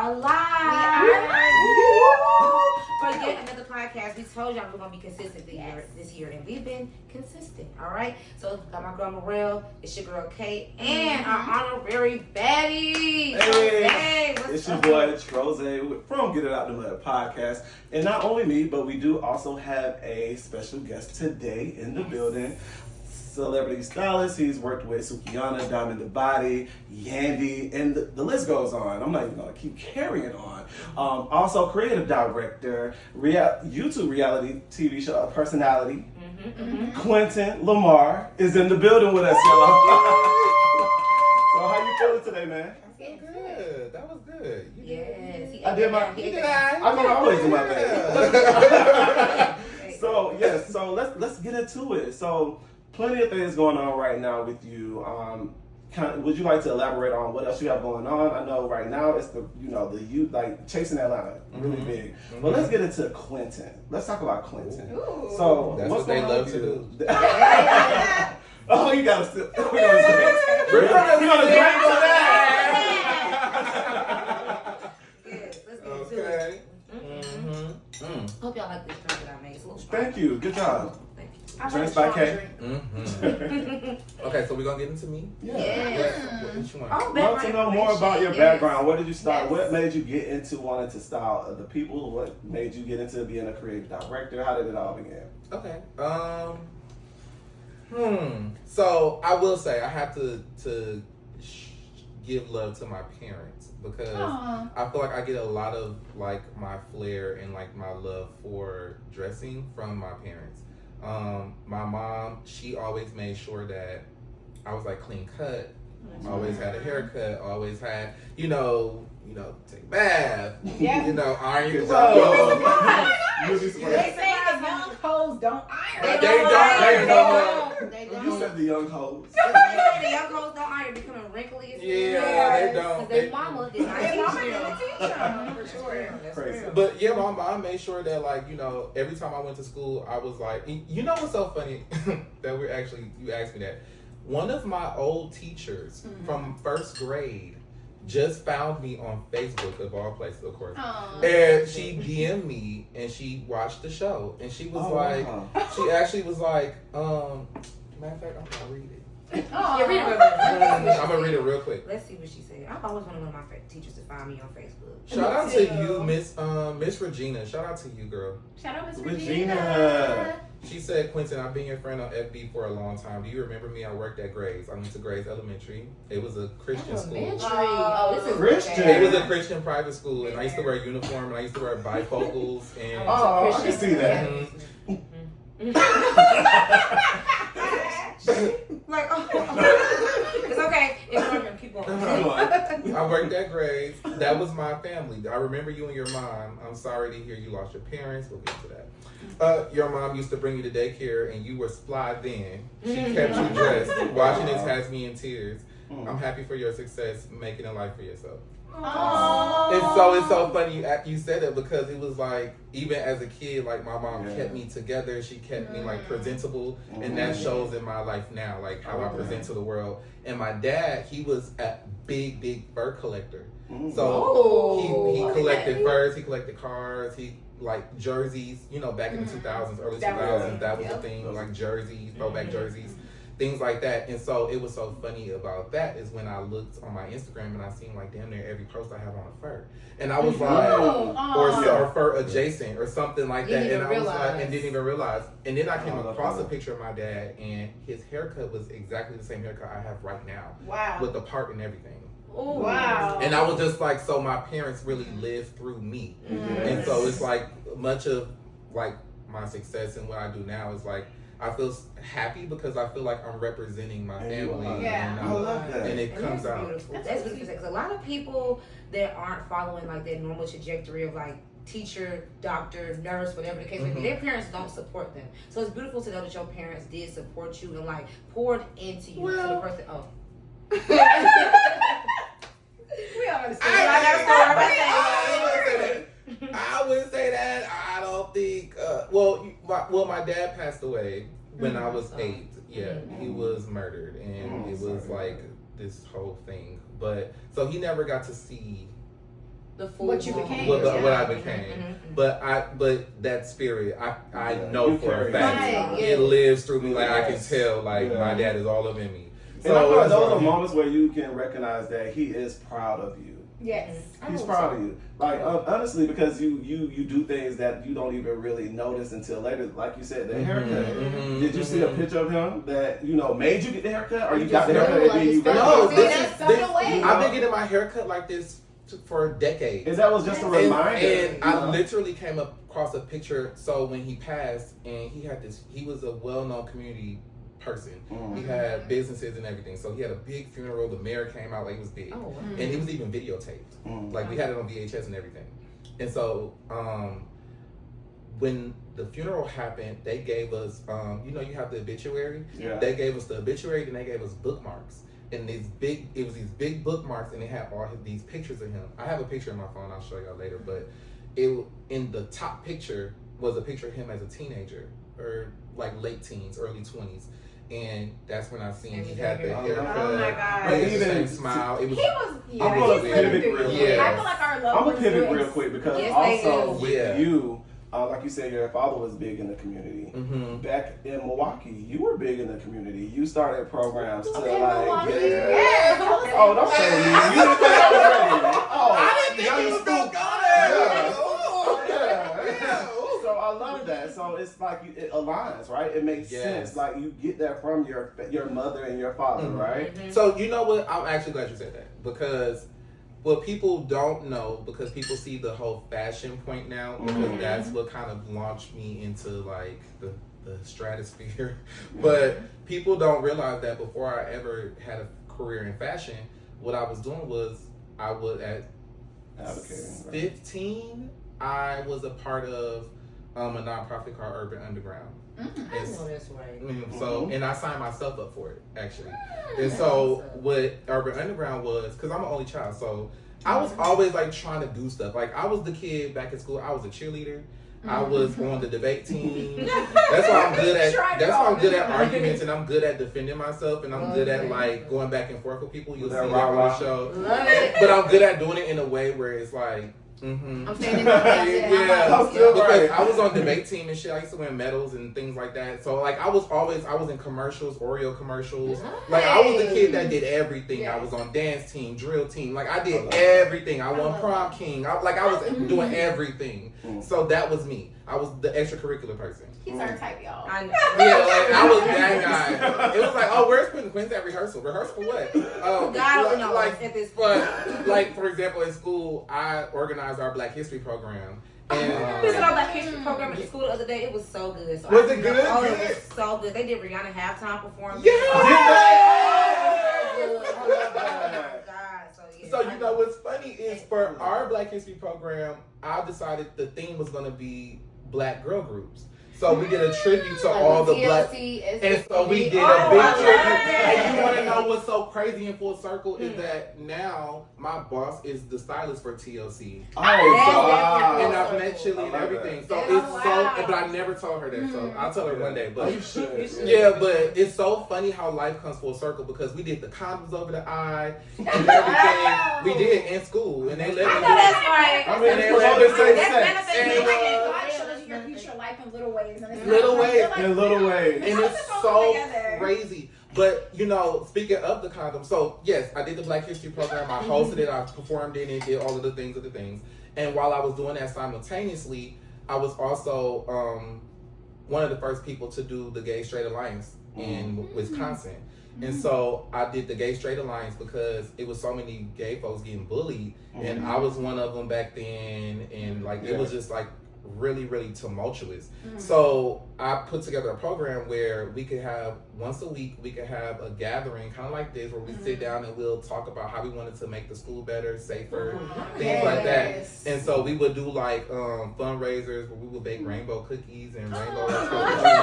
are live. We are live. For yet another podcast. We told y'all we're going to be consistent this year, and we've been consistent, all right? So, got my girl Mirelle, it's your girl Kate, and our honorary Baddies. Hey, it's your boy Trozay from Get It Out the Mud podcast. And not only me, but we do also have a special guest today in the building. Celebrity stylist. He's worked with Sukiyana, Diamond the Body, Yandy, and the list goes on. I'm not even going to keep carrying on. Also, creative director, YouTube reality TV show personality, Quintin, Lamar, is in the building with us, y'all. So how you feeling today, man? I feel good. That was good. Yes. I did my. I'm gonna always do my best. So let's get into it. So plenty of things going on right now with you. Would you like to elaborate on what else you have going on? I know right now it's the youth like chasing Atlanta, really big. But let's get into Quintin. Let's talk about Quintin. Ooh. So That's what's what they going on love with to you? do. Oh, you gotta sit. We're gonna drink to that. Yes, let's get into it. Okay. Hope y'all like this drink that I made. It's a little strong. Thank you. Good job. Thank you. Drinks by Kay. Okay, so we're gonna get into me. Yes. What you want? Oh, Love to know more about your background. Where did you start? What made you get into wanting to style other people? What made you get into being a creative director? How did it all begin? Okay. So I will say I have to give love to my parents because I feel like I get a lot of like my flair and like my love for dressing from my parents. My mom, she always made sure that I was like clean cut, always had a haircut, always had, take a bath, iron your clothes. They say the young hoes don't iron. They don't iron. They don't. You said the young hoes. The young hoes don't iron, becoming wrinkly. Yeah, they don't. Because their mama did not Teach them. For sure. That's Crazy. real. But yeah, my mom made sure that every time I went to school, I was like, you know what's so funny that you asked me that. One of my old teachers from first grade just found me on Facebook, of all places, of course. And she DM'd me and she watched the show and she was she actually was like, matter of fact, I'm gonna read it. Yeah, read it real quick. I'm gonna read it real quick. Let's see what she said. I've always wanted one of my teachers to find me on Facebook. Shout out to you, Miss Regina. Shout out to you, girl. Shout out Miss Regina. She said, Quintin, I've been your friend on FB for a long time. Do you remember me? I worked at Grace. I went to Grace Elementary. It was a Christian school. Oh, this is Christian. It was a Christian private school, and I used to wear a uniform, and I used to wear bifocals, and Oh, I can see that. Like, it's okay. Keep on. I worked at Grace. That was my family. I remember you and your mom. I'm sorry to hear you lost your parents. We'll get to that. Your mom used to bring you to daycare, and you were fly then. She kept you dressed. Watching this has me in tears. I'm happy for your success, making a life for yourself. It's so funny you said it because it was like, even as a kid, like my mom kept me together. She kept me like presentable, and that shows in my life now, like how I present to the world. And my dad, he was a big fur collector. So he collected furs, he collected cars, he like jerseys, back in the 2000s, early 2000s, that was the thing, like jerseys, throwback jerseys, things like that. And so it was so funny about that is when I looked on my Instagram and I seen like damn near every post I have on a fur. And I was like, or fur adjacent or something like that. And I was like, and didn't even realize. And then I came across a picture of my dad and his haircut was exactly the same haircut I have right now. Wow. With the part and everything. Oh, wow. And I was just like, so my parents really lived through me. And so it's like much of like my success and what I do now is like, I feel happy because I feel like I'm representing my family. Yeah. And, I love that. And it comes out. Beautiful. That's beautiful. Because a lot of people that aren't following like that normal trajectory of like teacher, doctor, nurse, whatever the case may be, their parents don't support them. So it's beautiful to know that your parents did support you and like poured into you. Well, to the person. We all understand. I wouldn't say that. I don't think. Well, my dad passed away when I was 8. Yeah, he was murdered, and it was like this whole thing. But so he never got to see the full What you became. what I Mm-hmm. became. But that spirit, I know You for a carry fact, it. it lives through me. Like I can Yes. tell, like Yeah. my dad is all up in me. And I feel like it's those are like- moments where you can recognize that he is proud of you. Yes. He's proud of you. Like honestly, because you do things that you don't even really notice until later. Like you said, the haircut. Did you see a picture of him that made you get the haircut, or you got the haircut and then you No, recognized this it? is That's this, the way. I've been getting my haircut like this for decades. And that was just a And, reminder. and I literally came across a picture. So when he passed, and he was a well-known community person. He had businesses and everything. So he had a big funeral. The mayor came out, like it was big. Oh, wow. And it was even videotaped. Like we had it on VHS and everything. And so when the funeral happened, they gave us, you have the obituary. Yeah. They gave us the obituary, and they gave us bookmarks. And it was these big bookmarks, and they had all these pictures of him. I have a picture in my phone. I'll show y'all later. But in the top picture was a picture of him as a teenager, or like late teens, early 20s. And that's when I seen he had the haircut. Oh my God. He had the Even- same smile. It was. He was, I'm gonna he's pivot living through real you. quick. I feel like our love I'm gonna pivot was real quick because Yes, they also do. with Yeah. you, like you said, your father was big in the community. Mhm. Back in Milwaukee, you were big in the community. You started programs to Okay, like, Milwaukee. yeah. Yes. Oh, don't say me. You didn't think I was ready. Oh, I didn't think he was gonna go there. So I love that. So it's like it aligns, right? It makes Yes. sense. Like you get that from your mother and your father, right? So you know what? I'm actually glad you said that, because what people don't know, because people see the whole fashion point now, because that's what kind of launched me into like the stratosphere. But people don't realize that before I ever had a career in fashion, what I was doing was at Advocating. Right? 15, I was a part of a nonprofit called Urban Underground. I know that's right. So, and I signed myself up for it, actually. And so, what Urban Underground was, because I'm an only child, so I was always like trying to do stuff. Like, I was the kid back in school, I was a cheerleader. I was on the debate team. That's why I'm good at. That's why I'm good at arguments, and I'm good at defending myself, and I'm good at like going back and forth with people. You'll see that on the show. Love it. But I'm good at doing it in a way where it's like. I'm standing up there. Yeah, I'm still because right. I was on debate team and shit. I used to win medals and things like that. So like I was in commercials, Oreo commercials. Like I was the kid that did everything. I was on dance team, drill team. Like I did everything. I won prom king. I was doing everything. So that was me. I was the extracurricular person. He's our type, y'all. I know. Yeah, like I was that guy. It was like, oh, where's Quintin at rehearsal? Rehearsal for what? God only knows at this point. But like for example, in school, I organized our Black History program. And This is our Black History program at the school the other day. It was so good. So Was I it good? Oh, it was so good. They did Rihanna halftime performance. Yeah. Oh my God. So you know what's funny is for our Black History program, I decided the theme was going to be Black girl groups. So we did a tribute to all the Black, and so we did a big tribute. And you want to know what's so crazy in full circle is that now my boss is the stylist for TLC. Oh, wow. And I've met Chili and everything. So it's so, but I never told her that. So I'll tell her one day. But you should. yeah, but it's so funny how life comes full circle because we did the condoms over the eye and everything. We did in school, and they let me do it. right. I mean, And it's they always let say me- sex. And, God shows you your future life in little ways. And it's Little not- ways. you're like, In little ways. And How it's does it all so come together? crazy. But, you know, speaking of the condom, so yes, I did the Black History program. I hosted it. I performed in it, did all of the things. And while I was doing that simultaneously, I was also one of the first people to do the Gay Straight Alliance in Wisconsin. And so I did the Gay Straight Alliance because it was so many gay folks getting bullied. And I was one of them back then. And, like, it was just, like, really, really tumultuous. So I put together a program where we could have once a week, we could have a gathering kind of like this where we sit down and we'll talk about how we wanted to make the school better, safer, things like that. And so we would do like fundraisers where we would bake rainbow cookies and rainbow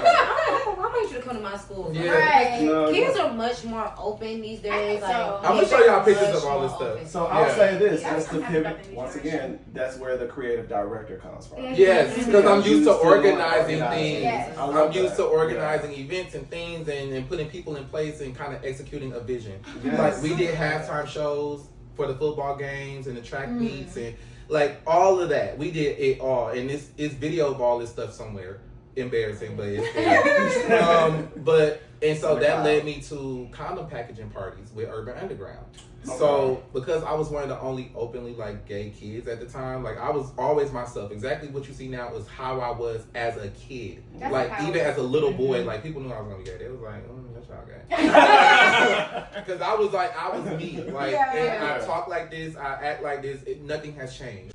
I want you to come to my school. Yeah. Right. No, Kids are much more open these days. so. Like, I'm gonna show y'all pictures of all this stuff. So I'll Yeah. say this, Yeah, just to I'm happy pivot about the new once generation. again, that's where the creative director comes from. Yes, because I'm used to organizing organizing. things. Yes. I love I'm used that. to organizing events and things and putting people in place and kind of executing a vision. Yes. Like we did halftime shows for the football games and the track meets and like all of that. We did it all, and it's video of all this stuff somewhere. Embarrassing, but it's there. And so that led me to condom packaging parties with Urban Underground. Okay. So because I was one of the only openly like gay kids at the time, like I was always myself. Exactly what you see now is how I was as a kid. That's like how even it as a little boy, like people knew I was gonna be gay. They was like, that's y'all gay. Because I was me. Like and I talk like this, I act like this. Nothing has changed.